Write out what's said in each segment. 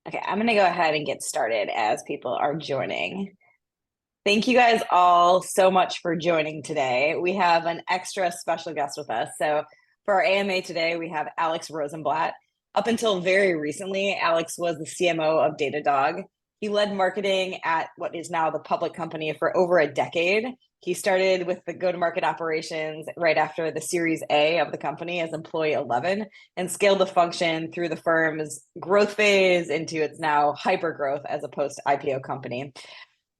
Okay, I'm going to go ahead and get started as people are joining. Thank you guys all so much for joining today. We have an extra special guest with us. So, for our AMA today, we have Alex Rosemblat. Up until very recently, Alex was the CMO of Datadog. He led marketing at what is now the public company for over a decade. He started with the go-to-market operations right after the Series A of the company as employee 11 and scaled the function through the firm's growth phase into its now hypergrowth as a post-IPO company.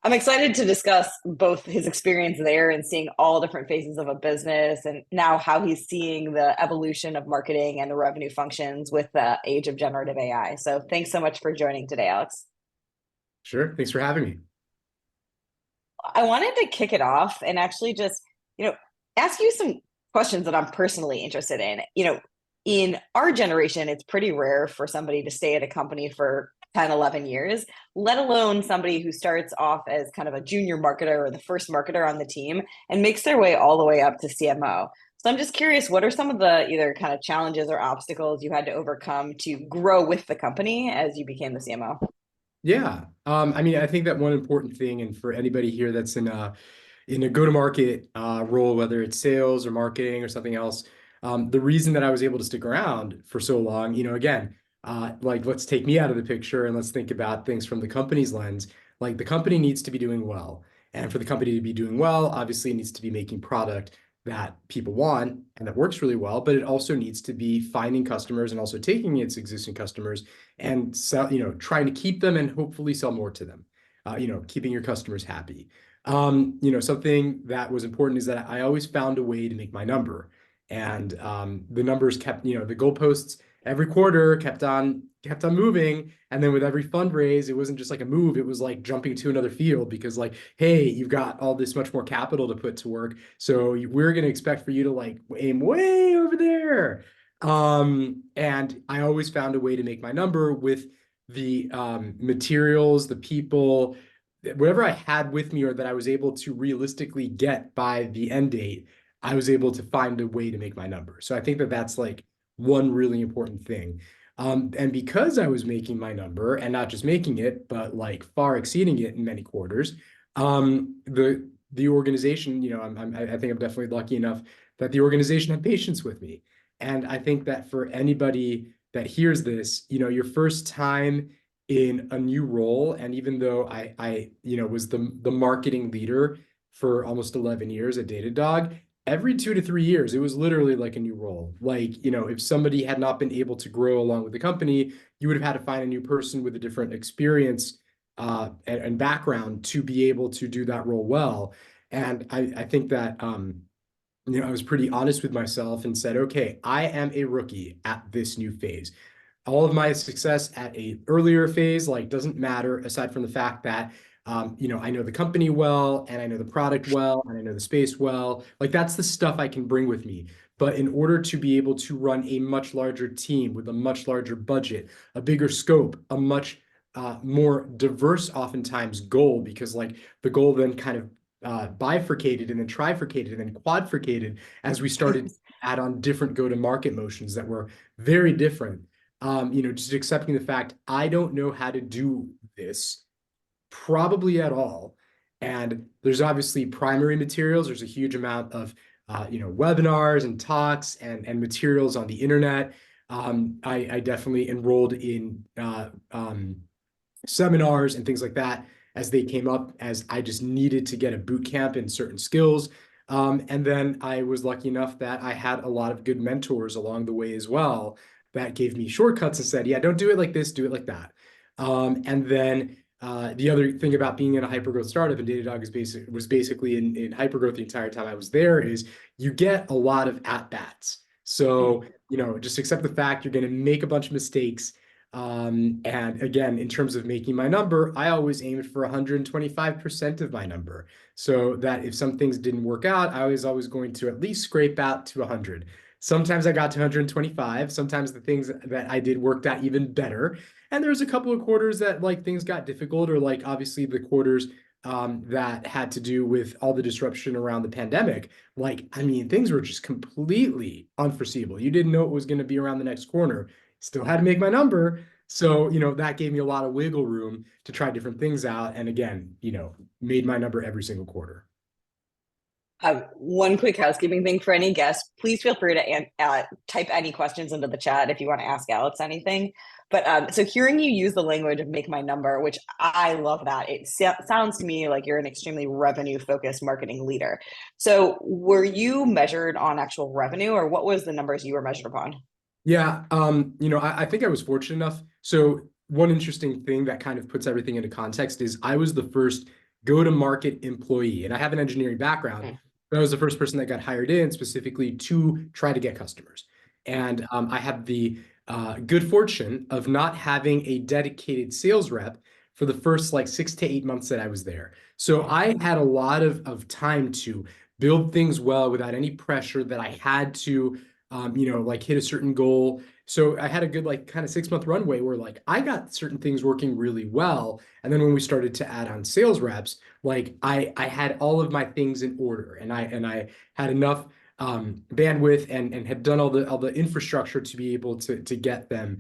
I'm excited to discuss both his experience there and seeing all different phases of a business and now how he's seeing the evolution of marketing and the revenue functions with the age of generative AI. So thanks so much for joining today, Alex. Sure. Thanks for having me. I wanted to kick it off and actually just, ask you some questions that I'm personally interested in. In our generation, it's pretty rare for somebody to stay at a company for 10, 11 years, let alone somebody who starts off as kind of a junior marketer or the first marketer on the team and makes their way all the way up to CMO. So I'm just curious, what are some of the either kind of challenges or obstacles you had to overcome to grow with the company as you became the CMO? Yeah. I think that one important thing, and for anybody here that's in a go-to-market role, whether it's sales or marketing or something else, the reason that I was able to stick around for so long, again, like let's take me out of the picture and let's think about things from the company's lens. Like the company needs to be doing well. And for the company to be doing well, obviously it needs to be making product that people want and that works really well, but it also needs to be finding customers and also taking its existing customers and sell, trying to keep them and hopefully sell more to them, keeping your customers happy. Something that was important is that I always found a way to make my number. And the numbers kept, the goalposts every quarter kept on moving. And then with every fundraise, it wasn't just like a move, it was like jumping to another field because like, hey, you've got all this much more capital to put to work. So we're going to expect for you to like aim way over there. And I always found a way to make my number with the materials, the people, whatever I had with me or that I was able to realistically get by the end date, I was able to find a way to make my number. So I think that that's like one really important thing. And because I was making my number and not just making it, but like far exceeding it in many quarters, the organization, I think I'm definitely lucky enough that the organization had patience with me. And I think that for anybody that hears this, your first time in a new role, and even though I was the marketing leader for almost 11 years at Datadog, every 2 to 3 years, it was literally like a new role. Like, if somebody had not been able to grow along with the company, you would have had to find a new person with a different experience and background to be able to do that role well. And I think that I was pretty honest with myself and said, okay, I am a rookie at this new phase. All of my success at a earlier phase, like, doesn't matter aside from the fact that, I know the company well, and I know the product well, and I know the space well. Like, that's the stuff I can bring with me. But in order to be able to run a much larger team with a much larger budget, a bigger scope, a much more diverse, oftentimes, goal, because like the goal then kind of bifurcated and then trifurcated and then quadricated as we started to add on different go-to-market motions that were very different. Just accepting the fact I don't know how to do this probably at all. And there's obviously primary materials. There's a huge amount of webinars and talks and materials on the internet. I definitely enrolled in seminars and things like that as they came up, as I just needed to get a boot camp in certain skills. And then I was lucky enough that I had a lot of good mentors along the way as well that gave me shortcuts and said, yeah, don't do it like this, do it like that. And then the other thing about being in a hypergrowth startup, and Datadog was basically in hypergrowth the entire time I was there, is you get a lot of at-bats. So, just accept the fact you're going to make a bunch of mistakes. And again, in terms of making my number, I always aimed for 125% of my number. So that if some things didn't work out, I was always going to at least scrape out to 100. Sometimes I got to 125. Sometimes the things that I did worked out even better. And there's a couple of quarters that like things got difficult, or like obviously the quarters that had to do with all the disruption around the pandemic. Like, things were just completely unforeseeable. You didn't know it was going to be around the next corner. Still had to make my number, So, that gave me a lot of wiggle room to try different things out. And again, made my number every single quarter. One quick housekeeping thing for any guests. Please feel free to type any questions into the chat if you want to ask Alex anything. But so hearing you use the language of make my number, which I love that. It sounds to me like you're an extremely revenue focused marketing leader. So were you measured on actual revenue, or what was the numbers you were measured upon? Yeah, I think I was fortunate enough. So one interesting thing that kind of puts everything into context is I was the first go-to-market employee, and I have an engineering background, Hmm. but I was the first person that got hired in specifically to try to get customers. And I had the good fortune of not having a dedicated sales rep for the first like 6 to 8 months that I was there. So I had a lot of time to build things well without any pressure that I had to like hit a certain goal. So I had a good like kind of 6 month runway where like I got certain things working really well. And then when we started to add on sales reps, like I had all of my things in order and I had enough bandwidth and had done all the infrastructure to be able to get them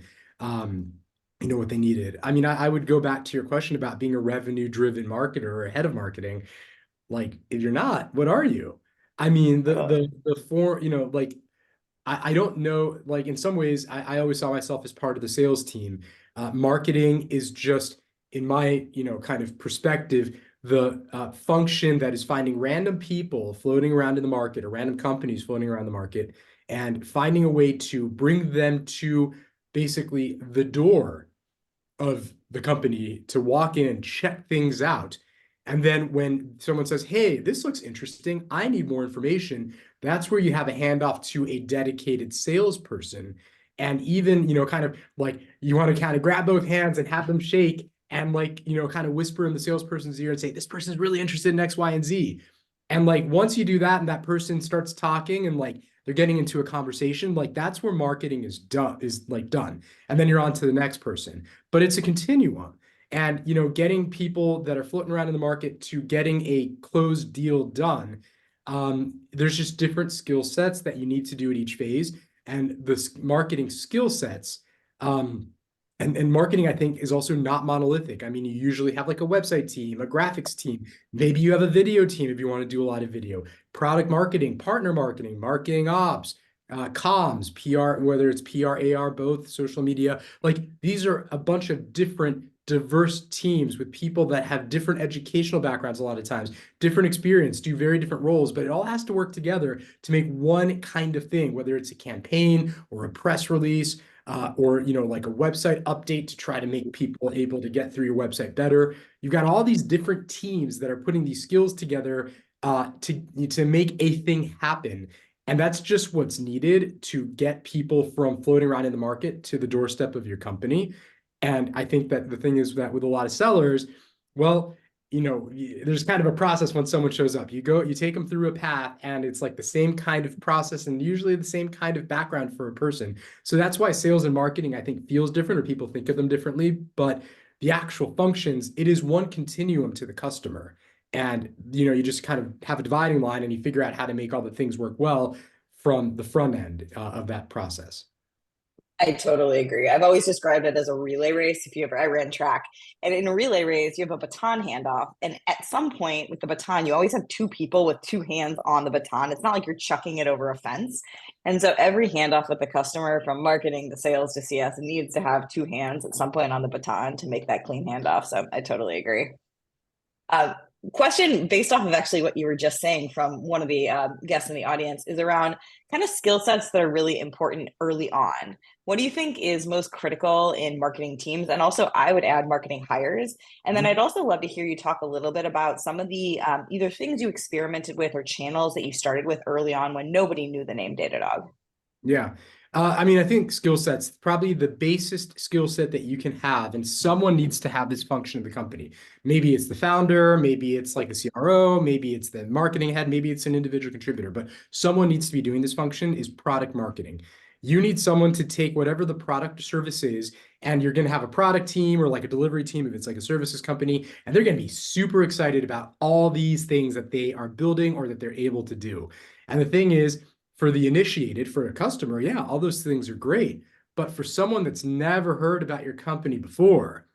what they needed. I mean, I would go back to your question about being a revenue driven marketer or a head of marketing. Like if you're not, what are you? I mean, the four, like I don't know, like in some ways, I always saw myself as part of the sales team. Marketing is just, in my, kind of perspective, the function that is finding random people floating around in the market or random companies floating around the market and finding a way to bring them to basically the door of the company to walk in and check things out. And then when someone says, hey, this looks interesting, I need more information, that's where you have a handoff to a dedicated salesperson. And even, kind of like you want to kind of grab both hands and have them shake and like, kind of whisper in the salesperson's ear and say, this person's really interested in X, Y, and Z. And like once you do that and that person starts talking and like they're getting into a conversation, like that's where marketing is done. And then you're on to the next person. But it's a continuum. And getting people that are floating around in the market to getting a closed deal done, there's just different skill sets that you need to do at each phase. And the marketing skill sets, and marketing, I think, is also not monolithic. I mean, you usually have like a website team, a graphics team. Maybe you have a video team if you want to do a lot of video. Product marketing, partner marketing, marketing ops, comms, PR, whether it's PR, AR, both social media. Like these are a bunch of different diverse teams with people that have different educational backgrounds a lot of times, different experience, do very different roles, but it all has to work together to make one kind of thing, whether it's a campaign or a press release, or like a website update to try to make people able to get through your website better. You've got all these different teams that are putting these skills together to make a thing happen. And that's just what's needed to get people from floating around in the market to the doorstep of your company. And I think that the thing is that with a lot of sellers, well, there's kind of a process when someone shows up. You take them through a path, and it's like the same kind of process and usually the same kind of background for a person. So that's why sales and marketing, I think, feels different or people think of them differently. But the actual functions, it is one continuum to the customer. And you just kind of have a dividing line and you figure out how to make all the things work well from the front end of that process. I totally agree. I've always described it as a relay race. I ran track, and in a relay race, you have a baton handoff. And at some point with the baton, you always have two people with two hands on the baton. It's not like you're chucking it over a fence. And so every handoff with the customer, from marketing to sales to CS, needs to have two hands at some point on the baton to make that clean handoff. So I totally agree. Uh, Question based off of actually what you were just saying from one of the guests in the audience is around kind of skill sets that are really important early on. What do you think is most critical in marketing teams? And also, I would add marketing hires. And then I'd also love to hear you talk a little bit about some of the either things you experimented with or channels that you started with early on when nobody knew the name Datadog. Yeah. I mean, I think skill sets, probably the basest skill set that you can have, and someone needs to have this function of the company. Maybe it's the founder, maybe it's like a CRO, maybe it's the marketing head, maybe it's an individual contributor, but someone needs to be doing this function is product marketing. You need someone to take whatever the product or service is, and you're going to have a product team or like a delivery team if it's like a services company, and they're going to be super excited about all these things that they are building or that they're able to do. And the thing is, for the initiated, for a customer, yeah, all those things are great. But for someone that's never heard about your company before,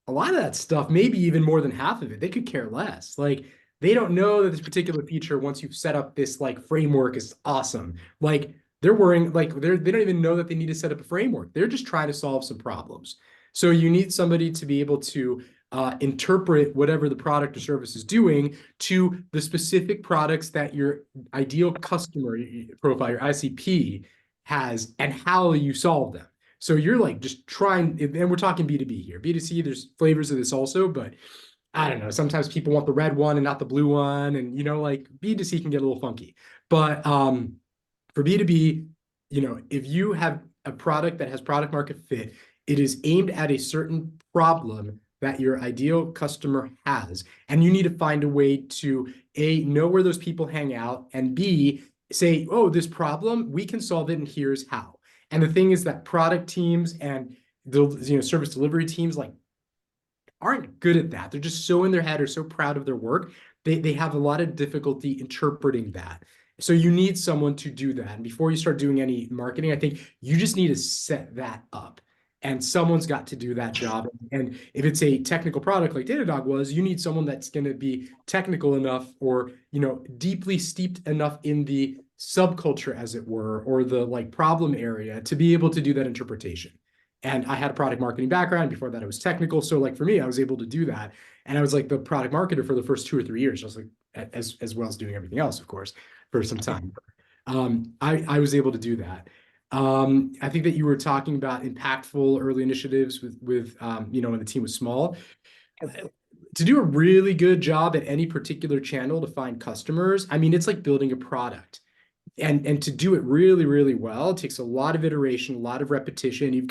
a lot of that stuff, maybe even more than half of it, they could care less. Like they don't know that this particular feature, once you've set up this like framework, is awesome. Like they're worrying, like they don't even know that they need to set up a framework. They're just trying to solve some problems. So you need somebody to be able to interpret whatever the product or service is doing to the specific products that your ideal customer profile, your ICP, has, and how you solve them. So you're like just trying, and we're talking B2B here. B2C, there's flavors of this also, but I don't know. Sometimes people want the red one and not the blue one. And, like B2C can get a little funky. But for B2B, if you have a product that has product market fit, it is aimed at a certain problem that your ideal customer has. And you need to find a way to, A, know where those people hang out, and B, say, oh, this problem, we can solve it, and here's how. And the thing is that product teams and the service delivery teams like aren't good at that. They're just so in their head or so proud of their work. They have a lot of difficulty interpreting that. So you need someone to do that. And before you start doing any marketing, I think you just need to set that up. And someone's got to do that job. And if it's a technical product like Datadog was, you need someone that's going to be technical enough or, deeply steeped enough in the subculture, as it were, or the like problem area to be able to do that interpretation. And I had a product marketing background. Before that, I was technical. So like for me, I was able to do that. And I was like the product marketer for the first 2 or 3 years, just like as well as doing everything else, of course, for some time. I was able to do that. I think that you were talking about impactful early initiatives with when the team was small. To do a really good job at any particular channel to find customers, I mean, it's like building a product. And to do it really, really well, it takes a lot of iteration, a lot of repetition. You're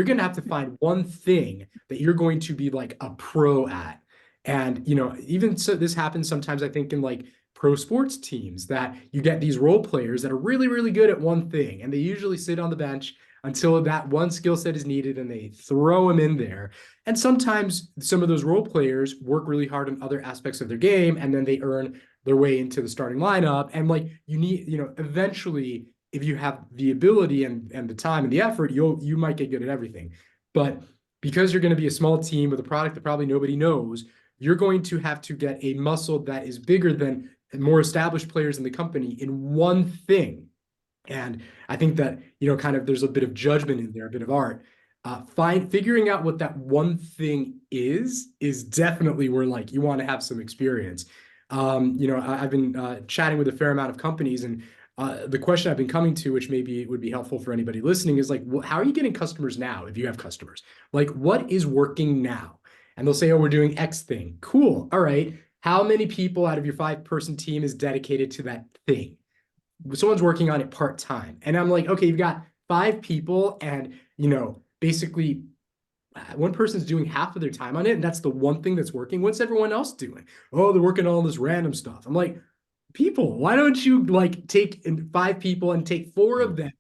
going to have to find one thing that you're going to be like a pro at. And, even so, this happens sometimes, I think, in like pro sports teams, that you get these role players that are really, really good at one thing. And they usually sit on the bench until that one skill set is needed and they throw them in there. And sometimes some of those role players work really hard on other aspects of their game, and then they earn their way into the starting lineup. And like you need, eventually, if you have the ability and the time and the effort, you might get good at everything. But because you're going to be a small team with a product that probably nobody knows, you're going to have to get a muscle that is bigger than more established players in the company in one thing. And I think that, kind of there's a bit of judgment in there, a bit of art. Figuring out what that one thing is definitely where like you want to have some experience. I've been chatting with a fair amount of companies, and the question I've been coming to, which maybe would be helpful for anybody listening, is like, how are you getting customers now? If you have customers, like what is working now? And they'll say, oh, we're doing X thing. Cool. All right. How many people out of your 5-person team is dedicated to that thing? Someone's working on it part-time. And I'm like, okay, you've got 5 people, and, basically one person's doing half of their time on it, and that's the one thing that's working. What's everyone else doing? Oh, they're working on all this random stuff. I'm like, people, why don't you like take 5 people and take 4 of them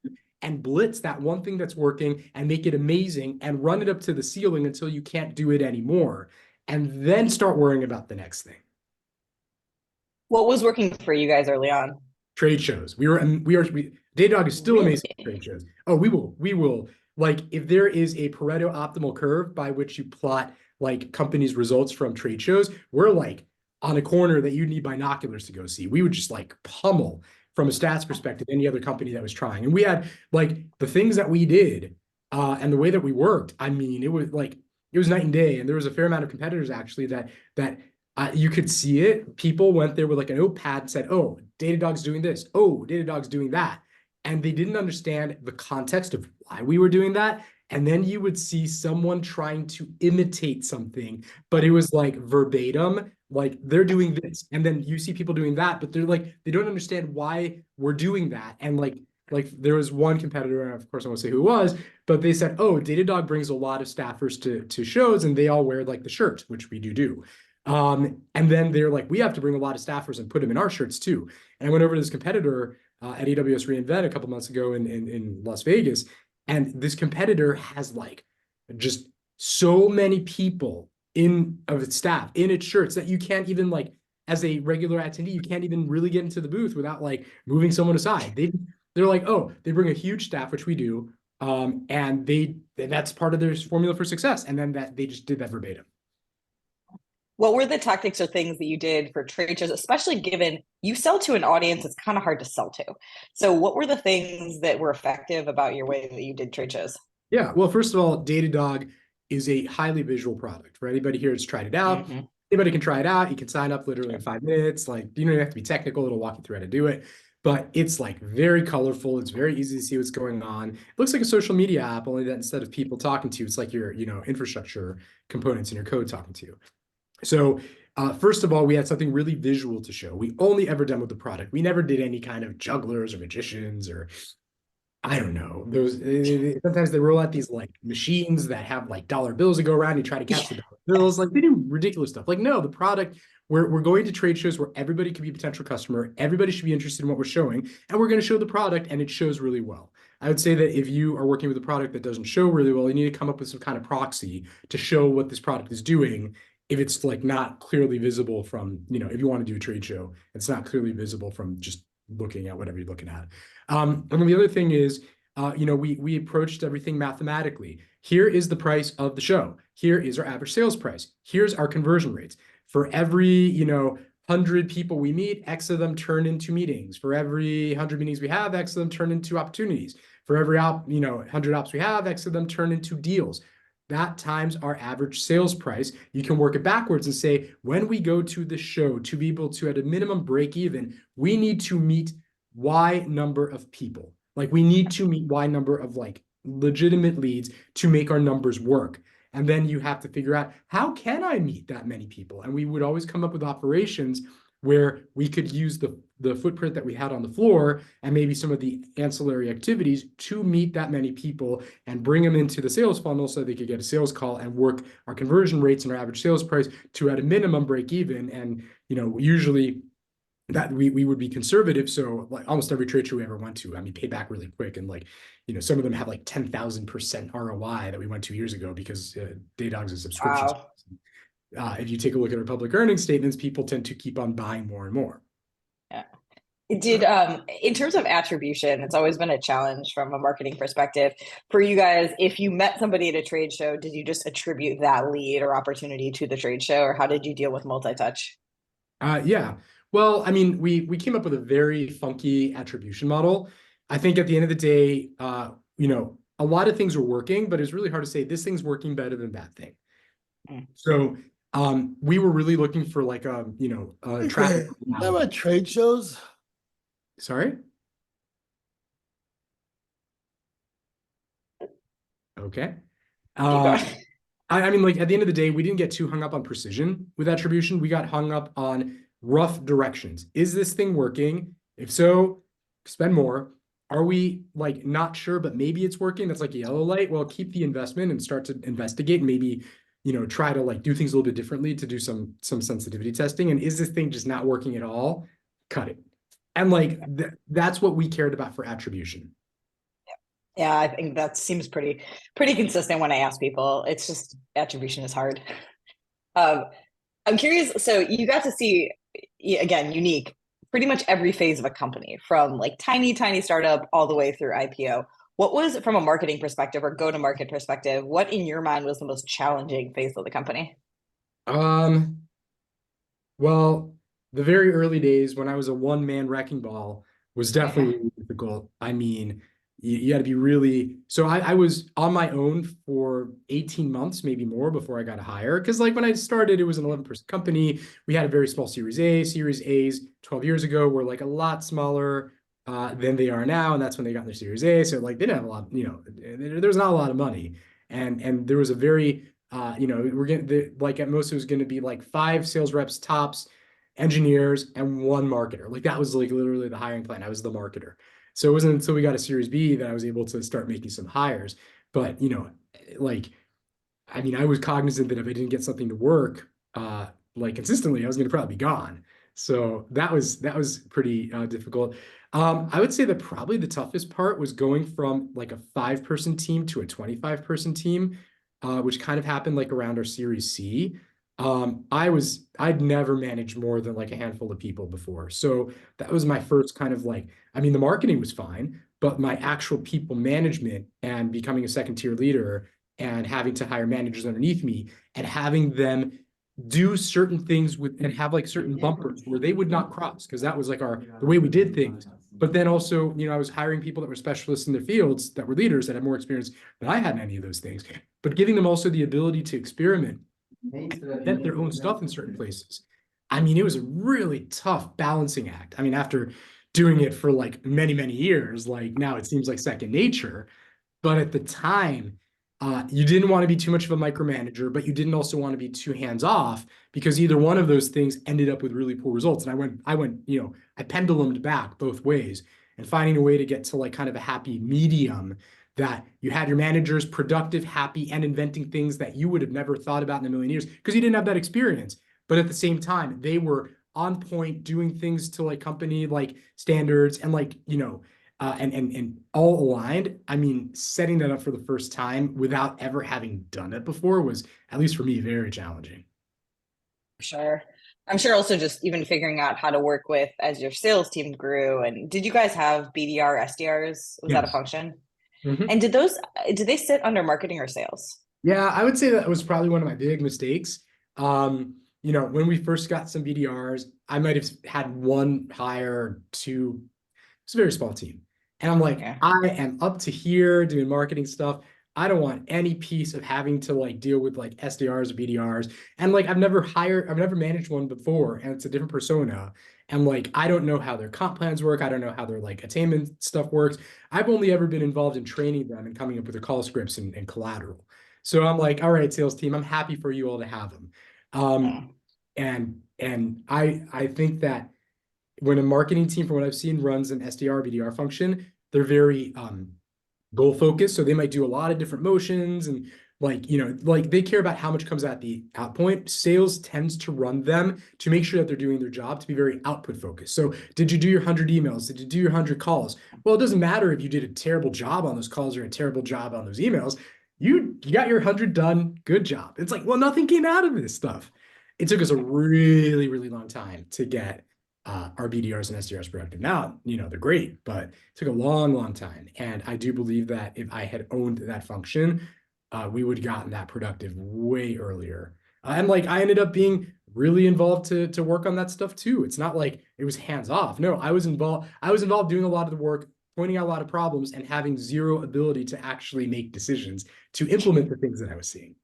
and blitz that one thing that's working and make it amazing and run it up to the ceiling until you can't do it anymore, and then start worrying about the next thing. What was working for you guys early on? Trade shows. Datadog is still amazing at trade shows. Oh, we will. Like, if there is a Pareto optimal curve by which you plot like companies' results from trade shows, we're like on a corner that you need binoculars to go see. We would just like pummel from a stats perspective any other company that was trying. And we had like the things that we did and the way that we worked. I mean, it was night and day. And there was a fair amount of competitors actually that you could see it. People went there with like a notepad and said, oh, Datadog's doing this. Oh, Datadog's doing that. And they didn't understand the context of why we were doing that. And then you would see someone trying to imitate something, but it was like verbatim, like they're doing this. And then you see people doing that, but they're like, they don't understand why we're doing that. And like there was one competitor, and of course I won't say who it was, but they said, oh, Datadog brings a lot of staffers to shows, and they all wear like the shirt, which we do. And then they're like, we have to bring a lot of staffers and put them in our shirts too. And I went over to this competitor at AWS reInvent a couple months ago in Las Vegas. And this competitor has like just so many people of its staff in its shirts that you can't even like, as a regular attendee, you can't even really get into the booth without like moving someone aside. They're like, oh, they bring a huge staff, which we do. And that's part of their formula for success. And then they just did that verbatim. What were the tactics or things that you did for trade shows, especially given you sell to an audience it's kind of hard to sell to? So what were the things that were effective about your way that you did trade shows? Yeah, well, first of all, Datadog is a highly visual product. For anybody here that's tried it out, Mm-hmm. anybody can try it out. You can sign up literally in Sure. 5 minutes. Like, you don't even have to be technical. It'll walk you through how to do it. But it's like very colorful. It's very easy to see what's going on. It looks like a social media app, only that instead of people talking to you, it's like your, infrastructure components in your code talking to you. So first of all, we had something really visual to show. We only ever demoed the product. We never did any kind of jugglers or magicians or I don't know. Those sometimes they roll out these like machines that have like dollar bills that go around. You try to catch the dollar bills. Like they do ridiculous stuff. Like no, the product. We're going to trade shows where everybody can be a potential customer. Everybody should be interested in what we're showing, and we're going to show the product, and it shows really well. I would say that if you are working with a product that doesn't show really well, you need to come up with some kind of proxy to show what this product is doing. If it's like not clearly visible from, if you want to do a trade show, it's not clearly visible from just looking at whatever you're looking at. And then the other thing is, we approached everything mathematically. Here is the price of the show. Here is our average sales price. Here's our conversion rates. For every, 100 people we meet, X of them turn into meetings. For every 100 meetings we have, X of them turn into opportunities. For every 100 ops we have, X of them turn into deals. That times our average sales price. You can work it backwards and say, when we go to the show to be able to, at a minimum, break even, we need to meet Y number of people. Like we need to meet Y number of like legitimate leads to make our numbers work. And then you have to figure out, how can I meet that many people? And we would always come up with operations where we could use the footprint that we had on the floor and maybe some of the ancillary activities to meet that many people and bring them into the sales funnel so they could get a sales call and work our conversion rates and our average sales price to at a minimum break even. And usually that we would be conservative. So like almost every trade show we ever went to, I mean, paid back really quick. And like, some of them have like 10,000% ROI that we went 2 years ago because Datadog's a subscription. Wow. If you take a look at our public earnings statements, people tend to keep on buying more and more. Yeah. Did in terms of attribution, it's always been a challenge from a marketing perspective for you guys. If you met somebody at a trade show, did you just attribute that lead or opportunity to the trade show, or how did you deal with multi-touch? Yeah. Well, I mean, we came up with a very funky attribution model. I think at the end of the day, a lot of things were working, but it's really hard to say this thing's working better than that thing. Mm. So we were really looking for like traffic. How about trade shows? Sorry? Okay. Keep going. I mean, like at the end of the day, we didn't get too hung up on precision with attribution. We got hung up on rough directions. Is this thing working? If so, spend more. Are we like not sure, but maybe it's working? That's like a yellow light. Well, keep the investment and start to investigate and maybe, try to like do things a little bit differently to do some sensitivity testing. And is this thing just not working at all? Cut it. And like that's what we cared about for attribution. Yeah, I think that seems pretty consistent when I ask people. It's just attribution is hard. I'm curious. So you got to see, again, unique, pretty much every phase of a company from like tiny startup all the way through IPO. What was, from a marketing perspective or go-to-market perspective, what in your mind was the most challenging phase of the company? Well, the very early days when I was a one-man wrecking ball was definitely really difficult. I mean, you got to be really, so I was on my own for 18 months, maybe more before I got a hire. Because like when I started, it was an 11-person company. We had a very small Series A. Series A's 12 years ago were like a lot smaller than they are now. And that's when they got their Series A. So like they didn't have a lot, there's not a lot of money. And there was a very, we're getting like at most it was going to be like 5 sales reps tops, engineers, and 1 marketer. Like that was like literally the hiring plan. I was the marketer. So it wasn't until we got a Series B that I was able to start making some hires. But, like, I mean, I was cognizant that if I didn't get something to work, like consistently, I was going to probably be gone. So that was pretty difficult. I would say that probably the toughest part was going from like a 5-person team to a 25-person team, which kind of happened like around our Series C. I'd never managed more than like a handful of people before. So that was my first kind of like, I mean, the marketing was fine, but my actual people management and becoming a second tier leader and having to hire managers underneath me and having them do certain things with and have like certain bumpers where they would not cross, because that was like the way we did things. But then also, I was hiring people that were specialists in their fields, that were leaders, that had more experience than I had in any of those things, but giving them also the ability to experiment, invent their own stuff in certain places. I mean, it was a really tough balancing act. I mean, after doing it for like many, many years, like now it seems like second nature. But at the time, you didn't want to be too much of a micromanager, but you didn't also want to be too hands off, because either one of those things ended up with really poor results. And I pendulumed back both ways, and finding a way to get to like kind of a happy medium that you had your managers productive, happy, and inventing things that you would have never thought about in a million years because you didn't have that experience. But at the same time, they were on point, doing things to like company like standards, and like, and all aligned. I mean, setting that up for the first time without ever having done it before was, at least for me, very challenging. Sure. I'm sure also just even figuring out how to work with as your sales team grew. And did you guys have BDR, SDRs? Was that a Yes. function? Mhm. And did they sit under marketing or sales? Yeah, I would say that was probably one of my big mistakes. When we first got some BDRs, I might have had one hire or two. It's a very small team. And I'm like, Yeah. I am up to here doing marketing stuff. I don't want any piece of having to like deal with like SDRs or BDRs. And like I've never managed one before, and it's a different persona. And like I don't know how their comp plans work. I don't know how their like attainment stuff works. I've only ever been involved in training them and coming up with their call scripts and collateral. So I'm like, all right, sales team, I'm happy for you all to have them. Yeah. And I think that when a marketing team, from what I've seen, runs an SDR, BDR function, they're very goal focused. So they might do a lot of different motions, and like they care about how much comes at the out point. Sales tends to run them to make sure that they're doing their job, to be very output focused. So did you do your 100 emails? Did you do your 100 calls? Well, it doesn't matter if you did a terrible job on those calls or a terrible job on those emails. You got your 100 done. Good job. It's like, well, nothing came out of this stuff. It took us a really, really long time to get our BDRs and SDRs productive. Now, they're great, but it took a long, long time. And I do believe that if I had owned that function, we would have gotten that productive way earlier. And like I ended up being really involved to work on that stuff too. It's not like it was hands off. No, I was involved. I was involved doing a lot of the work, pointing out a lot of problems, and having zero ability to actually make decisions to implement the things that I was seeing.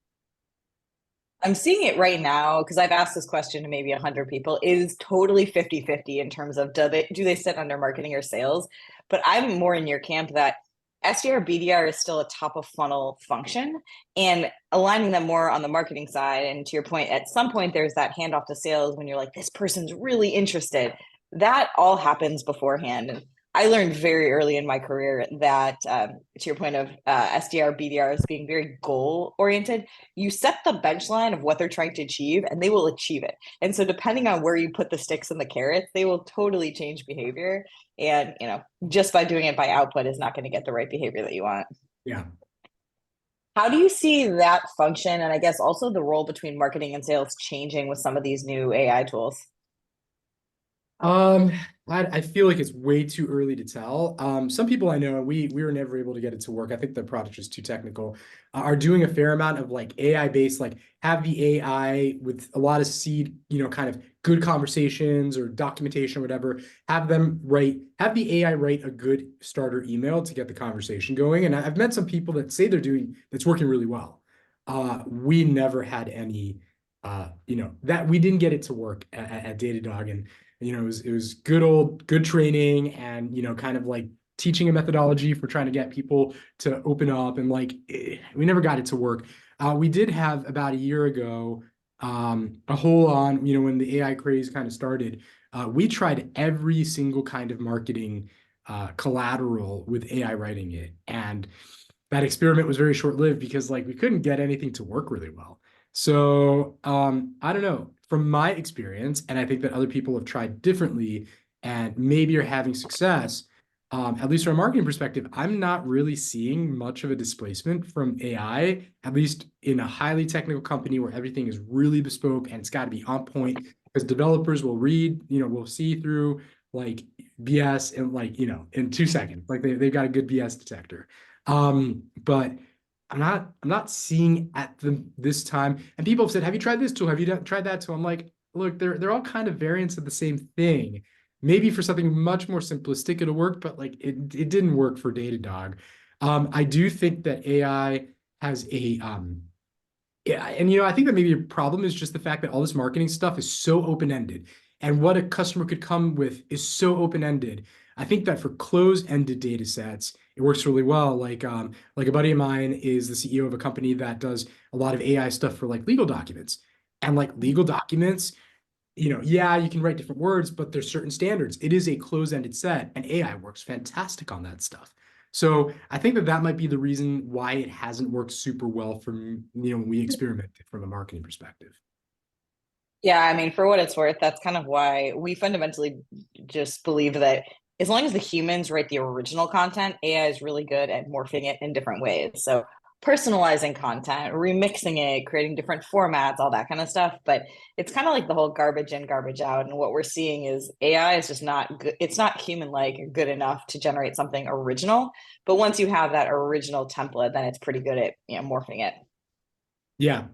I'm seeing it right now because I've asked this question to maybe 100 people. It is totally 50-50 in terms of do they sit under marketing or sales? But I'm more in your camp that SDR, BDR is still a top of funnel function, and aligning them more on the marketing side. And to your point, at some point, there's that handoff to sales when you're like, this person's really interested. That all happens beforehand. And I learned very early in my career that, to your point of SDR, BDRs being very goal oriented, you set the bench line of what they're trying to achieve and they will achieve it. And so depending on where you put the sticks and the carrots, they will totally change behavior. And, just by doing it by output is not going to get the right behavior that you want. Yeah. How do you see that function? And I guess also the role between marketing and sales changing with some of these new AI tools? I feel like it's way too early to tell. Some people I know, we were never able to get it to work. I think the product is too technical. Are doing a fair amount of like AI based, like have the AI with a lot of seed, kind of good conversations or documentation or whatever. Have the AI write a good starter email to get the conversation going. And I've met some people that say that's working really well. We never had any, that we didn't get it to work at Datadog. And it was good training, and kind of like teaching a methodology for trying to get people to open up, and like we never got it to work. We did have about a year ago a whole on, when the AI craze kind of started, we tried every single kind of marketing collateral with AI writing it, and that experiment was very short-lived because like we couldn't get anything to work really well. So I don't know. From my experience, and I think that other people have tried differently and maybe are having success, at least from a marketing perspective, I'm not really seeing much of a displacement from AI, at least in a highly technical company where everything is really bespoke and it's got to be on point, because developers will read, will see through like BS in like, in 2 seconds. Like they've got a good BS detector. But I'm not seeing at this time. And people have said, have you tried this tool? Have you tried that tool? I'm like, look, they're all kind of variants of the same thing. Maybe for something much more simplistic, it'll work, but like it didn't work for Datadog. I do think that AI has a yeah, and I think that maybe a problem is just the fact that all this marketing stuff is so open-ended, and what a customer could come with is so open-ended. I think that for closed-ended data sets, it works really well. Like a buddy of mine is the CEO of a company that does a lot of AI stuff for like legal documents. And like legal documents, yeah, you can write different words, but there's certain standards. It is a closed-ended set, and AI works fantastic on that stuff. So I think that that might be the reason why it hasn't worked super well when we experimented from a marketing perspective. Yeah, I mean, for what it's worth, that's kind of why we fundamentally just believe that as long as the humans write the original content, AI is really good at morphing it in different ways. So personalizing content, remixing it, creating different formats, all that kind of stuff. But it's kind of like the whole garbage in, garbage out. And what we're seeing is AI is just not good. It's not human-like good enough to generate something original. But once you have that original template, then it's pretty good at morphing it. Yeah.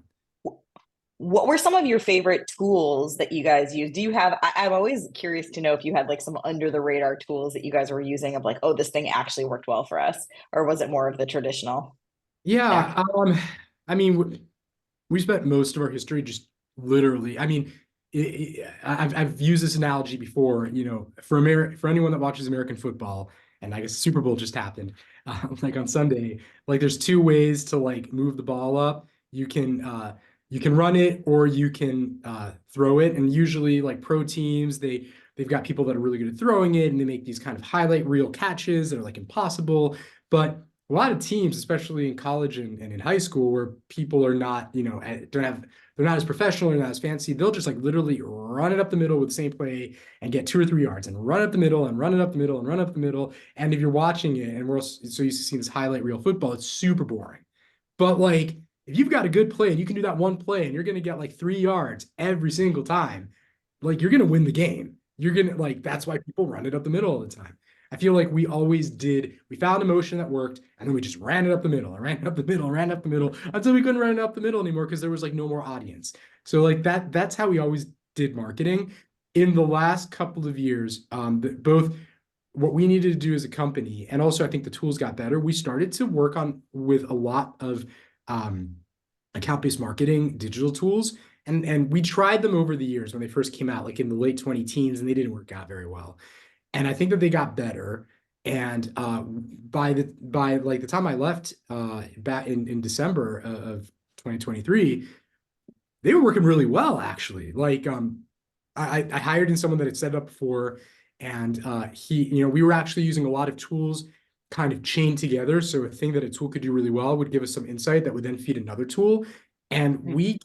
What were some of your favorite tools that you guys use? Do you have, I'm always curious to know if you had like some under the radar tools that you guys were using of like, oh, this thing actually worked well for us, or was it more of the traditional? Yeah. Yeah. I mean, we spent most of our history just literally. I mean, I've used this analogy before. For anyone that watches American football, and I guess Super Bowl just happened, like on Sunday. Like, there's two ways to like move the ball up. You can run it or you can throw it. And usually, like pro teams, they've got people that are really good at throwing it, and they make these kind of highlight reel catches that are like impossible. But a lot of teams, especially in college and in high school, where people are not, they're not as professional or not as fancy, they'll just like literally run it up the middle with the same play and get 2 or 3 yards and run up the middle and run it up the middle and run up the middle. And if you're watching it, and we're so used to seeing this highlight reel football, it's super boring. But like, if you've got a good play and you can do that one play and you're going to get like 3 yards every single time, like you're going to win the game. You're going to like, that's why people run it up the middle all the time. I feel like we always did. We found a motion that worked, and then we just ran it up the middle, and ran it up the middle, and ran it up the middle until we couldn't run it up the middle anymore because there was like no more audience. So like that's how we always did marketing. In the last couple of years, both what we needed to do as a company, and also I think the tools got better. We started to work on with a lot of account-based marketing digital tools, and we tried them over the years when they first came out, like in the late 20 teens, and they didn't work out very well. And I think that they got better. And by like the time I left back in December of 2023, they were working really well, actually. Like I hired in someone that had set it up before, and we were actually using a lot of tools kind of chained together. So a thing that a tool could do really well would give us some insight that would then feed another tool. And we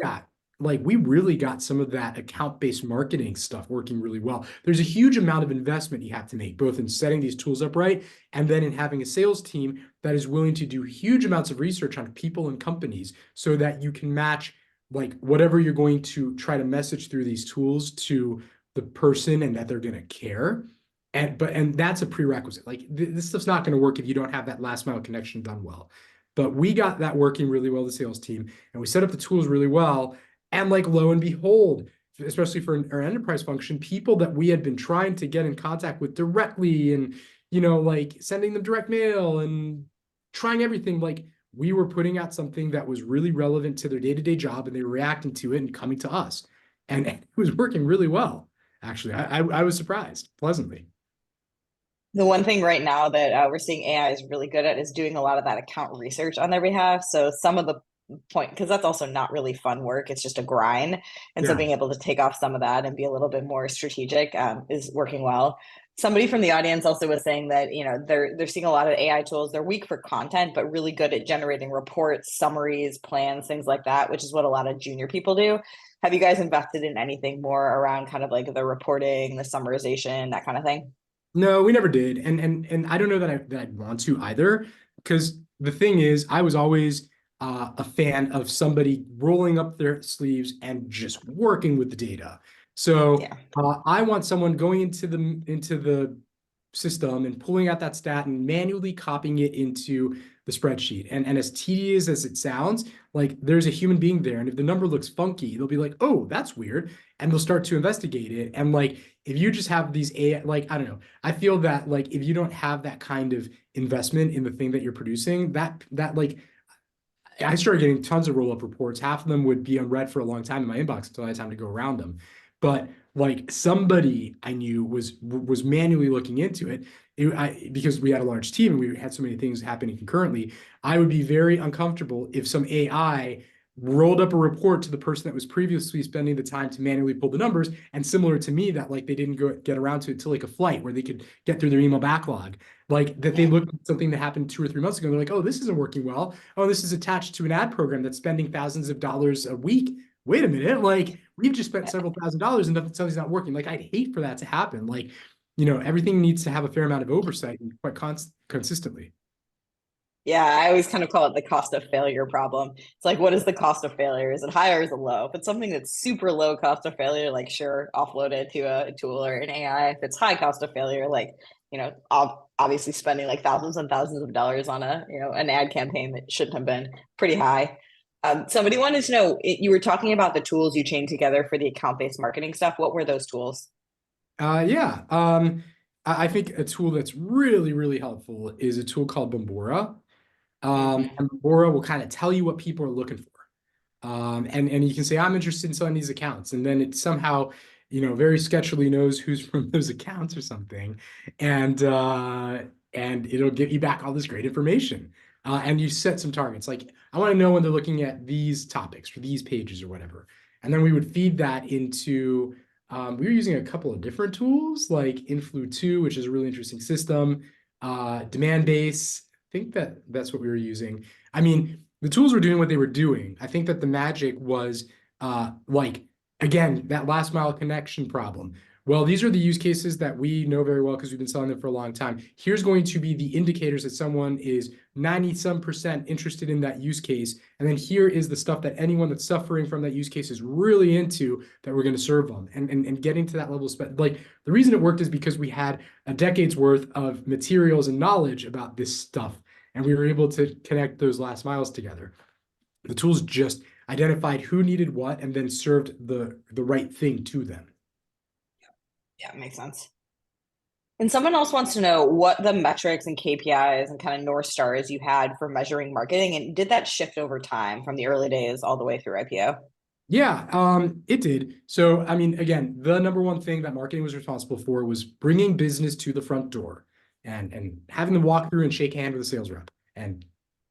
really got some of that account-based marketing stuff working really well. There's a huge amount of investment you have to make, both in setting these tools up right, and then in having a sales team that is willing to do huge amounts of research on people and companies so that you can match like whatever you're going to try to message through these tools to the person, and that they're going to care. And that's a prerequisite. Like this stuff's not going to work if you don't have that last mile connection done well. But we got that working really well, the sales team, and we set up the tools really well. And like lo and behold, especially for our enterprise function, people that we had been trying to get in contact with directly, and like sending them direct mail and trying everything, like we were putting out something that was really relevant to their day-to-day job, and they were reacting to it and coming to us. And it was working really well. Actually, I was surprised pleasantly. The one thing right now that we're seeing AI is really good at is doing a lot of that account research on their behalf. So some of the point, because that's also not really fun work, it's just a grind. And so Yeah. being able to take off some of that and be a little bit more strategic is working well. Somebody from the audience also was saying that they're seeing a lot of AI tools. They're weak for content, but really good at generating reports, summaries, plans, things like that, which is what a lot of junior people do. Have you guys invested in anything more around kind of like the reporting, the summarization, that kind of thing? No, we never did. And I don't know that I'd want to either, because the thing is, I was always a fan of somebody rolling up their sleeves and just working with the data. So Yeah. I want someone going into the system and pulling out that stat and manually copying it into the spreadsheet. And as tedious as it sounds, like there's a human being there. And if the number looks funky, they'll be like, oh, that's weird. And they'll start to investigate it. And like, if you just have these AI, like, I don't know, I feel that like, if you don't have that kind of investment in the thing that you're producing, that like, I started getting tons of roll-up reports. Half of them would be unread for a long time in my inbox until I had time to go around them. But like somebody I knew was manually looking into it. Because we had a large team and we had so many things happening concurrently. I would be very uncomfortable if some AI rolled up a report to the person that was previously spending the time to manually pull the numbers, and similar to me, that like they didn't get around to it till like a flight where they could get through their email backlog. Like that they looked at something that happened 2 or 3 months ago and they're like, oh, this isn't working well. Oh, this is attached to an ad program that's spending thousands of dollars a week. Wait a minute, like we've just spent several $1,000s and something's not working. Like I'd hate for that to happen. Like, everything needs to have a fair amount of oversight and quite consistently. Yeah, I always kind of call it the cost of failure problem. It's like, what is the cost of failure? Is it high or is it low? If it's something that's super low cost of failure, like sure, offload it to a tool or an AI. If it's high cost of failure, like, obviously spending like thousands and thousands of dollars on an ad campaign that shouldn't have been pretty high. Somebody wanted to know, you were talking about the tools you chained together for the account-based marketing stuff. What were those tools? Yeah. I think a tool that's really, really helpful is a tool called Bombora. And Bora will kind of tell you what people are looking for. And you can say, I'm interested in selling these accounts. And then it somehow, very sketchily knows who's from those accounts or something. And it'll give you back all this great information. And you set some targets. Like, I want to know when they're looking at these topics for these pages or whatever. And then we would feed that into, we were using a couple of different tools like Influ2, which is a really interesting system, Demand Base. I think that's what we were using. I mean, the tools were doing what they were doing. I think that the magic was like, again, that last mile connection problem. Well, these are the use cases that we know very well because we've been selling them for a long time. Here's going to be the indicators that someone is 90-some% interested in that use case. And then here is the stuff that anyone that's suffering from that use case is really into that we're going to serve them. And getting to that level of like the reason it worked is because we had a decade's worth of materials and knowledge about this stuff. And we were able to connect those last miles together. The tools just identified who needed what and then served the right thing to them. Yeah, makes sense. And someone else wants to know what the metrics and KPIs and kind of North Stars you had for measuring marketing, and did that shift over time from the early days all the way through IPO? Yeah, it did. So, I mean, again, the number one thing that marketing was responsible for was bringing business to the front door and having them walk through and shake hand with a sales rep. And,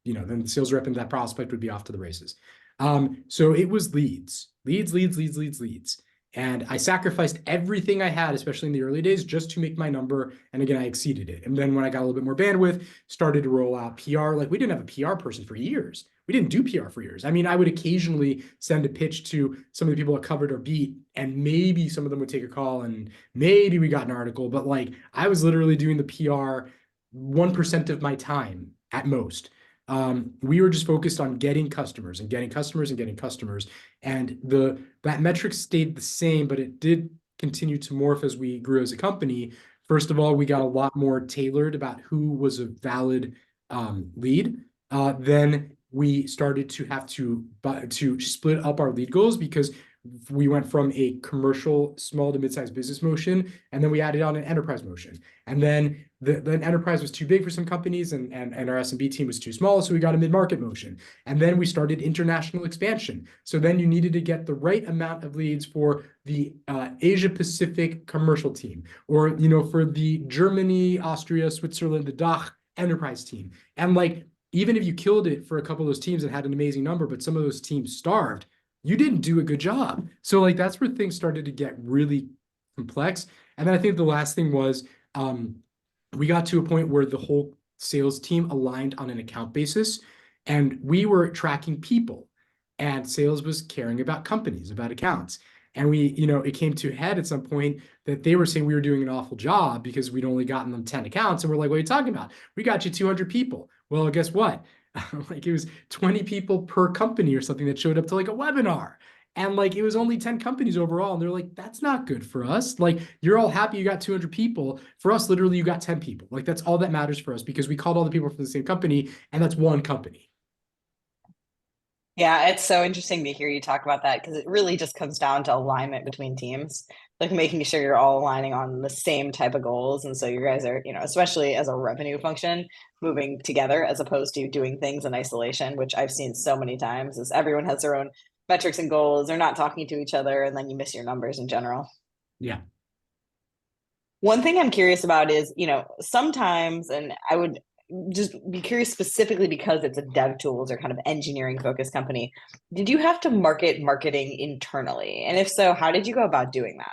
then the sales rep and that prospect would be off to the races. So it was leads. And I sacrificed everything I had, especially in the early days, just to make my number. And again, I exceeded it. And then when I got a little bit more bandwidth, started to roll out PR. Like we didn't have a PR person for years. We didn't do PR for years. I mean, I would occasionally send a pitch to some of the people that covered our beat, and maybe some of them would take a call and maybe we got an article, but like I was literally doing the PR 1% of my time at most. We were just focused on getting customers and getting customers and getting customers. And that metric stayed the same, but it did continue to morph as we grew as a company. First of all, we got a lot more tailored about who was a valid lead. Then we started to have to split up our lead goals because we went from a commercial small to mid-sized business motion, and then we added on an enterprise motion. And then the enterprise was too big for some companies, and our SMB team was too small, so we got a mid-market motion. And then we started international expansion. So then you needed to get the right amount of leads for the Asia Pacific commercial team, or for the Germany, Austria, Switzerland, the DACH enterprise team. And like even if you killed it for a couple of those teams and had an amazing number, but some of those teams starved, you didn't do a good job. So like that's where things started to get really complex. And then I think the last thing was we got to a point where the whole sales team aligned on an account basis, and we were tracking people, and sales was caring about companies, about accounts. And it came to a head at some point that they were saying we were doing an awful job because we'd only gotten them 10 accounts. And we're like, what are you talking about? We got you 200 people. Well, guess what? Like it was 20 people per company or something that showed up to like a webinar. And like, it was only 10 companies overall. And they're like, that's not good for us. Like, you're all happy you got 200 people. For us, literally, you got 10 people. Like, that's all that matters for us because we called all the people from the same company, and that's one company. Yeah, it's so interesting to hear you talk about that because it really just comes down to alignment between teams, like making sure you're all aligning on the same type of goals. And so you guys are, especially as a revenue function, moving together as opposed to doing things in isolation, which I've seen so many times is everyone has their own metrics and goals. They're not talking to each other, and then you miss your numbers in general. Yeah. One thing I'm curious about is, sometimes, and I would just be curious specifically because it's a dev tools or kind of engineering focused company. Did you have to marketing internally? And if so, how did you go about doing that?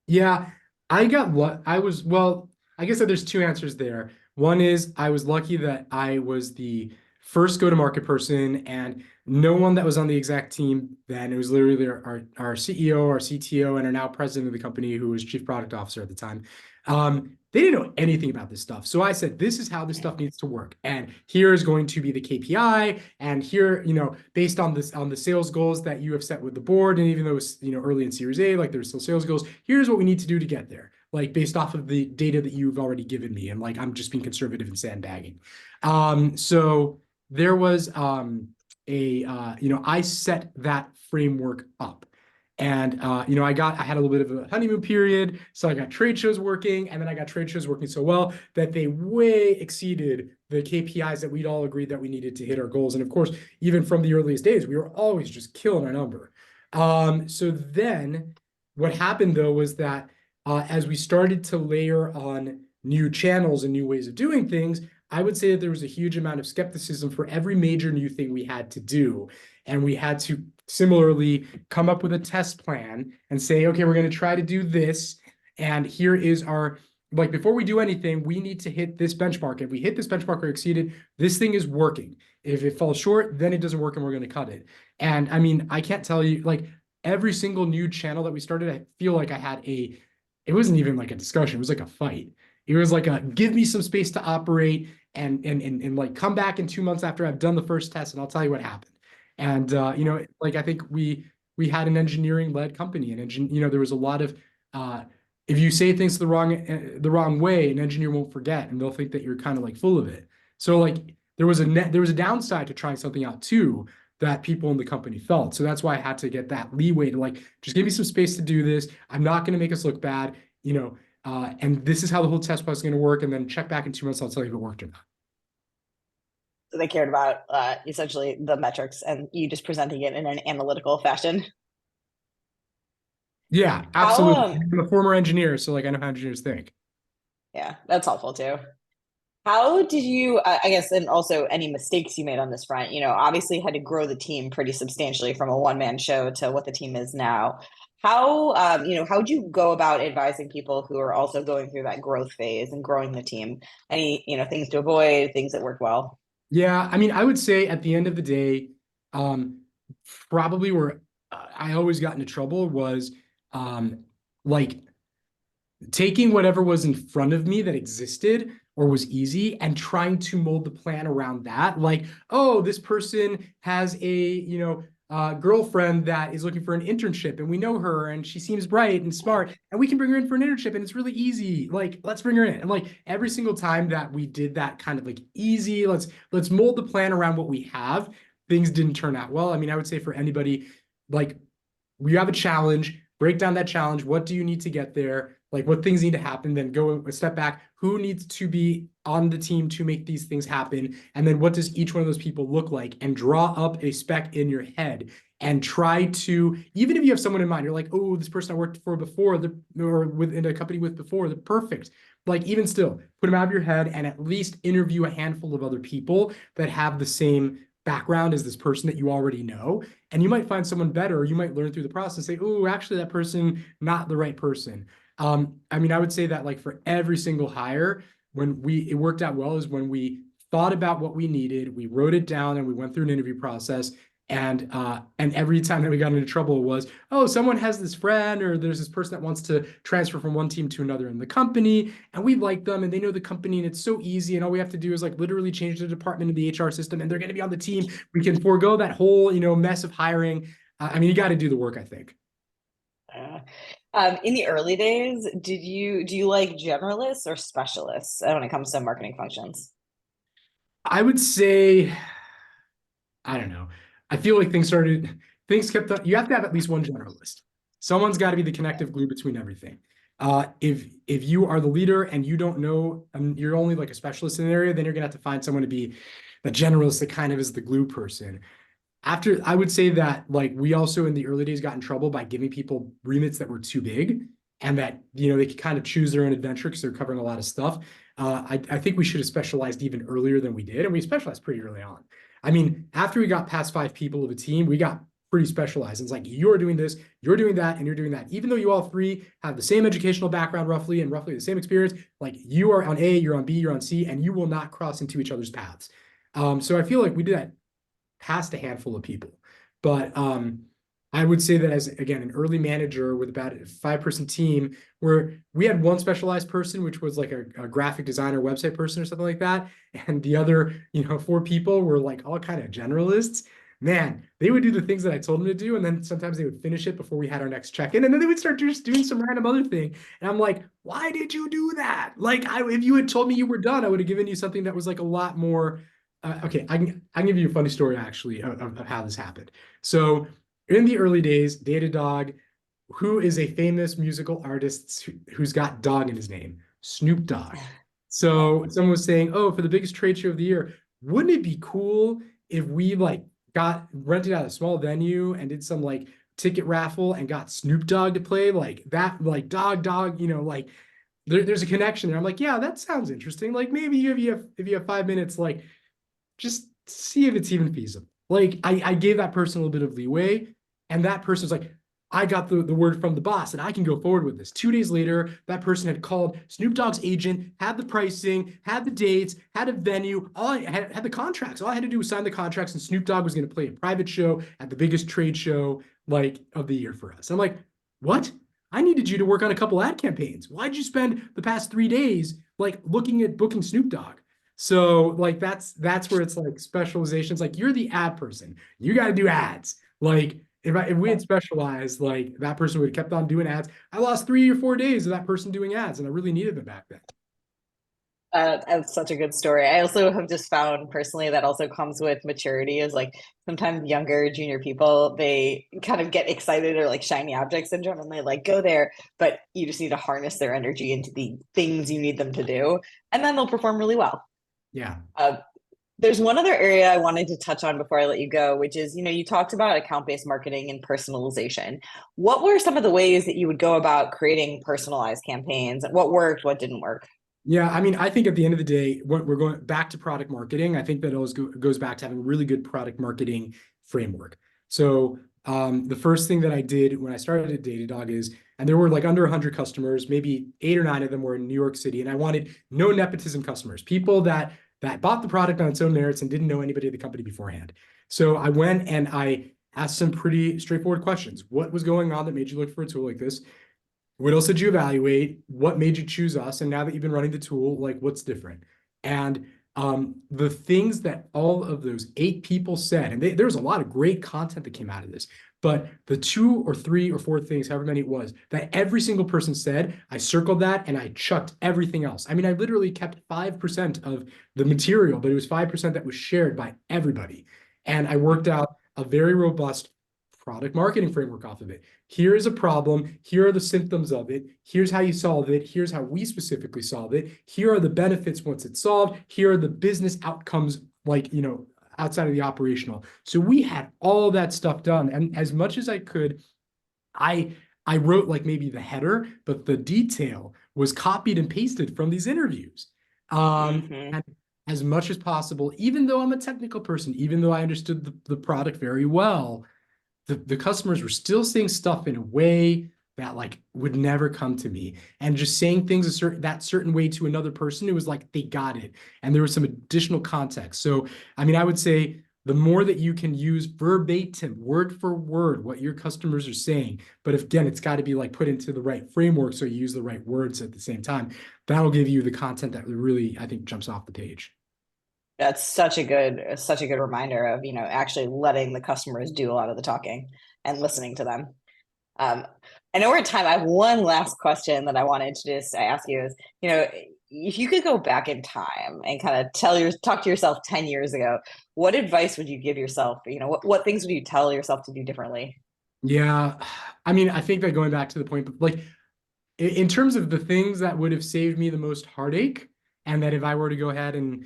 Yeah, I got what I was, well, I guess that there's two answers there. One is I was lucky that I was the first go-to-market person, and no one that was on the exact team then. It was literally our CEO, our CTO, and our now president of the company, who was chief product officer at the time. They didn't know anything about this stuff. So I said, this is how this stuff needs to work. And here is going to be the KPI. And here, based on this, on the sales goals that you have set with the board, and even though it's, early in Series A, like there's still sales goals, here's what we need to do to get there. Like based off of the data that you've already given me. And like, I'm just being conservative and sandbagging. So there was I set that framework up. And I had a little bit of a honeymoon period, so I got trade shows working, and then I got trade shows working so well that they way exceeded the KPIs that we'd all agreed that we needed to hit our goals. And of course, even from the earliest days, we were always just killing our number. So then, what happened though was that as we started to layer on new channels and new ways of doing things, I would say that there was a huge amount of skepticism for every major new thing we had to do. And we had to similarly come up with a test plan and say, okay, we're going to try to do this. And here is our, like, before we do anything, we need to hit this benchmark. If we hit this benchmark or exceed it, this thing is working. If it falls short, then it doesn't work and we're going to cut it. And I mean, I can't tell you, like, every single new channel that we started, I feel like I had it wasn't even like a discussion. It was like a fight. It was like give me some space to operate and like come back in 2 months after I've done the first test and I'll tell you what happened. And like I think we had an engineering led company, and there was a lot of if you say things the wrong way, an engineer won't forget, and they'll think that you're kind of like full of it. So like there was a downside to trying something out too that people in the company felt. So that's why I had to get that leeway to like just give me some space to do this. I'm not going to make us look bad, and this is how the whole test process is going to work. And then check back in 2 months, I'll tell you if it worked or not. So they cared about essentially the metrics and you just presenting it in an analytical fashion. Yeah, How, absolutely. I'm a former engineer, so like I know how engineers think. yeah, that's helpful too. How did you, I guess, and also any mistakes you made on this front, obviously had to grow the team pretty substantially from a one-man show to what the team is now. How would you go about advising people who are also going through that growth phase and growing the team? Any, things to avoid, things that work well? Yeah, I mean, I would say at the end of the day, um, probably where I always got into trouble was like taking whatever was in front of me that existed or was easy and trying to mold the plan around that. Like, oh, this person has a girlfriend that is looking for an internship, and we know her, and she seems bright and smart, and we can bring her in for an internship, and it's really easy. Like, let's bring her in. And like every single time that we did that kind of like easy, let's mold the plan around what we have, things didn't turn out well. I mean, I would say for anybody, like, we have a challenge, break down that challenge. What do you need to get there? Like what things need to happen, then go a step back. Who needs to be on the team to make these things happen? And then what does each one of those people look like? And draw up a spec in your head and try to, even if you have someone in mind, you're like, oh, this person I worked for before, or within a company with before, they're perfect. Like even still, put them out of your head and at least interview a handful of other people that have the same background as this person that you already know. And you might find someone better, or you might learn through the process, say, oh, actually that person, not the right person. I mean, I would say that like for every single hire, it worked out well is when we thought about what we needed, we wrote it down, and we went through an interview process. And every time that we got into trouble was, oh, someone has this friend, or there's this person that wants to transfer from one team to another in the company, and we like them, and they know the company, and it's so easy, and all we have to do is like literally change the department in the HR system, and they're going to be on the team. We can forego that whole mess of hiring. I mean, you got to do the work, I think. In the early days, do you like generalists or specialists when it comes to marketing functions? I would say, I don't know. I feel like things kept up. You have to have at least one generalist. Someone's got to be the connective glue between everything. If you are the leader and you don't know, you're only like a specialist in an area, then you're gonna have to find someone to be the generalist that kind of is the glue person. After, I would say that like we also in the early days got in trouble by giving people remits that were too big and that they could kind of choose their own adventure because they're covering a lot of stuff. I think we should have specialized even earlier than we did, and we specialized pretty early on. I mean, after we got past 5 people of a team, we got pretty specialized. It's like you're doing this, you're doing that, and you're doing that. Even though you all three have the same educational background roughly and roughly the same experience, like you are on A, you're on B, you're on C, and you will not cross into each other's paths. So I feel like we did that past a handful of people. But I would say that as, again, an early manager with about a 5-person team, where we had one specialized person, which was like a graphic designer, website person or something like that. And the other, 4 people were like all kind of generalists. Man, they would do the things that I told them to do. And then sometimes they would finish it before we had our next check-in. And then they would start just doing some random other thing. And I'm like, why did you do that? Like, if you had told me you were done, I would have given you something that was like a lot more okay, I can give you a funny story actually of how this happened. So in the early days, Datadog, who is a famous musical artist who's got dog in his name, Snoop Dogg. So someone was saying, oh, for the biggest trade show of the year, wouldn't it be cool if we like got rented out a small venue and did some like ticket raffle and got Snoop Dogg to play like that, like dog, like there's a connection there. I'm like, yeah, that sounds interesting. Like maybe if you have 5 minutes, like just see if it's even feasible. Like I gave that person a little bit of leeway, and that person was like, I got the word from the boss and I can go forward with this. 2 days later, that person had called Snoop Dogg's agent, had the pricing, had the dates, had a venue, all I had the contracts. All I had to do was sign the contracts, and Snoop Dogg was going to play a private show at the biggest trade show like of the year for us. I'm like, what? I needed you to work on a couple ad campaigns. Why'd you spend the past 3 days like looking at booking Snoop Dogg? So like that's where it's like specializations. Like you're the ad person, you got to do ads. Like if we had specialized, like that person would have kept on doing ads. I lost 3 or 4 days of that person doing ads, and I really needed them back then. That's such a good story. I also have just found personally that also comes with maturity is like sometimes younger junior people, they kind of get excited or like shiny object syndrome and they like go there, but you just need to harness their energy into the things you need them to do, and then they'll perform really well. Yeah. There's one other area I wanted to touch on before I let you go, which is, you talked about account-based marketing and personalization. What were some of the ways that you would go about creating personalized campaigns? What worked, what didn't work? Yeah, I mean, I think at the end of the day, we're going back to product marketing. I think that always goes back to having a really good product marketing framework. So the first thing that I did when I started at Datadog is, and there were like under 100 customers, maybe 8 or 9 of them were in New York City, and I wanted no nepotism customers, people that bought the product on its own merits and didn't know anybody at the company beforehand. So I went and I asked some pretty straightforward questions. What was going on that made you look for a tool like this? What else did you evaluate? What made you choose us? And now that you've been running the tool, like what's different? And the things that all of those 8 people said, and there was a lot of great content that came out of this, but the 2 or 3 or 4 things, however many it was, that every single person said, I circled that and I chucked everything else. I mean, I literally kept 5% of the material, but it was 5% that was shared by everybody. And I worked out a very robust product marketing framework off of it. Here is a problem. Here are the symptoms of it. Here's how you solve it. Here's how we specifically solve it. Here are the benefits once it's solved. Here are the business outcomes, like, outside of the operational. So we had all that stuff done. And as much as I could, I wrote like maybe the header, but the detail was copied and pasted from these interviews. And as much as possible, even though I'm a technical person, even though I understood the product very well, the customers were still saying stuff in a way that like would never come to me, and just saying things that certain way to another person, it was like they got it, and there was some additional context. So I mean, I would say the more that you can use verbatim, word for word, what your customers are saying, but again, it's got to be like put into the right framework, so you use the right words at the same time. That'll give you the content that really, I think, jumps off the page. That's such a good reminder of, actually letting the customers do a lot of the talking. and listening to them. I know we're at time. I have one last question that I wanted to just ask you is, if you could go back in time and kind of talk to yourself 10 years ago, what advice would you give yourself? What things would you tell yourself to do differently? Yeah, I mean, I think that going back to the point, but like in terms of the things that would have saved me the most heartache, and that if I were to go ahead and,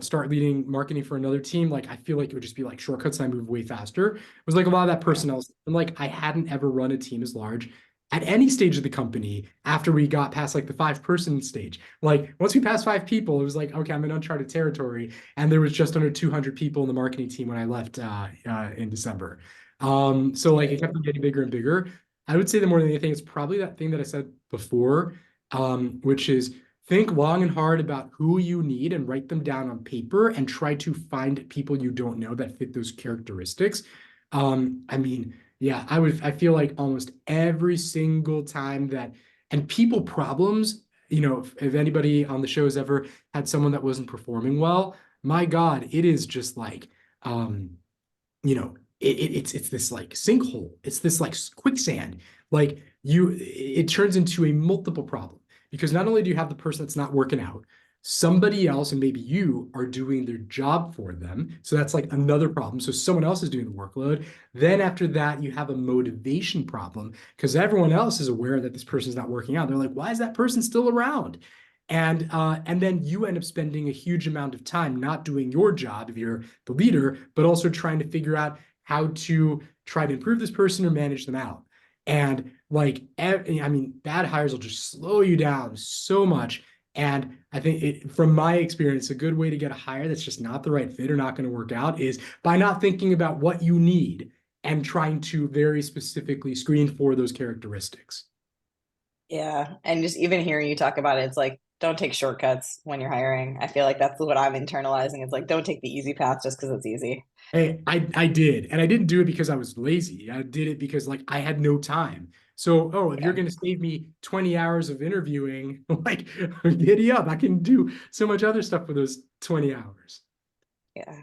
start leading marketing for another team, like I feel like it would just be like shortcuts and I move way faster. It was like a lot of that personnel, and like I hadn't ever run a team as large at any stage of the company after we got past like the 5-person stage. Like once we passed 5 people, it was like, okay, I'm in uncharted territory. And there was just under 200 people in the marketing team when I left in December. So like it kept on getting bigger and bigger. I would say that more than anything, it's probably that thing that I said before, which is think long and hard about who you need and write them down on paper and try to find people you don't know that fit those characteristics. I mean, yeah, I feel like almost every single time and people problems, if anybody on the show has ever had someone that wasn't performing well, my God, it is just like, it's this like sinkhole. It's this like quicksand. Like it turns into a multiple problem because not only do you have the person that's not working out, somebody else and maybe you are doing their job for them. So that's like another problem. So someone else is doing the workload. Then after that, you have a motivation problem because everyone else is aware that this person's not working out. They're like, why is that person still around? And then you end up spending a huge amount of time not doing your job if you're the leader, but also trying to figure out how to try to improve this person or manage them out. And like, I mean, bad hires will just slow you down so much. And I think from my experience, a good way to get a hire that's just not the right fit or not going to work out is by not thinking about what you need and trying to very specifically screen for those characteristics. Yeah. And just even hearing you talk about it, it's like, don't take shortcuts when you're hiring. I feel like that's what I'm internalizing. It's like, don't take the easy path just because it's easy. Hey, I did, and I didn't do it because I was lazy. I did it because like I had no time. So, if you're Yeah. going to save me 20 hours of interviewing, like giddy up. I can do so much other stuff with those 20 hours. Yeah,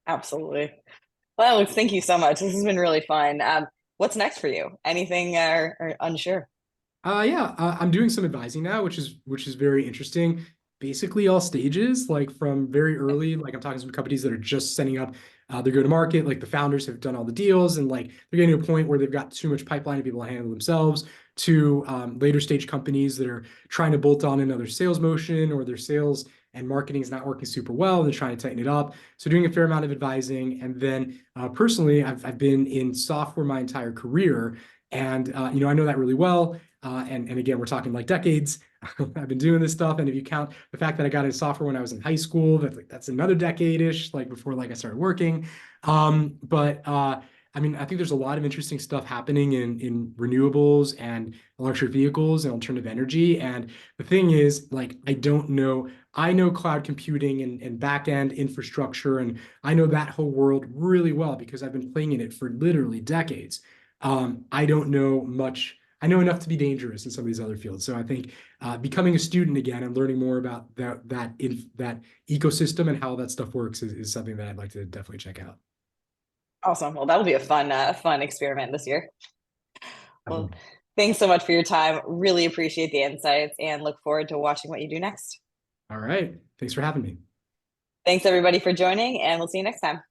absolutely. Well, Alex, thank you so much. This has been really fun. What's next for you? Anything or unsure? Yeah, I'm doing some advising now, which is very interesting. Basically, all stages, like from very early, like I'm talking to some companies that are just setting up their go-to-market, like the founders have done all the deals, and like they're getting to a point where they've got too much pipeline to be able to handle themselves. To later stage companies that are trying to bolt on another sales motion, or their sales and marketing is not working super well. They're trying to tighten it up. So doing a fair amount of advising, and then personally, I've been in software my entire career, and I know that really well. And again, we're talking like decades. I've been doing this stuff, and if you count the fact that I got into software when I was in high school, that's another decade-ish, like before like I started working. But I mean, I think there's a lot of interesting stuff happening in renewables and electric vehicles and alternative energy. And the thing is, like, I don't know. I know cloud computing and back-end infrastructure, and I know that whole world really well because I've been playing in it for literally decades. I don't know much. I know enough to be dangerous in some of these other fields. So I think becoming a student again and learning more about that ecosystem and how that stuff works is something that I'd like to definitely check out. Awesome. Well, that'll be a fun experiment this year. Well, thanks so much for your time. Really appreciate the insights and look forward to watching what you do next. All right. Thanks for having me. Thanks everybody for joining, and we'll see you next time.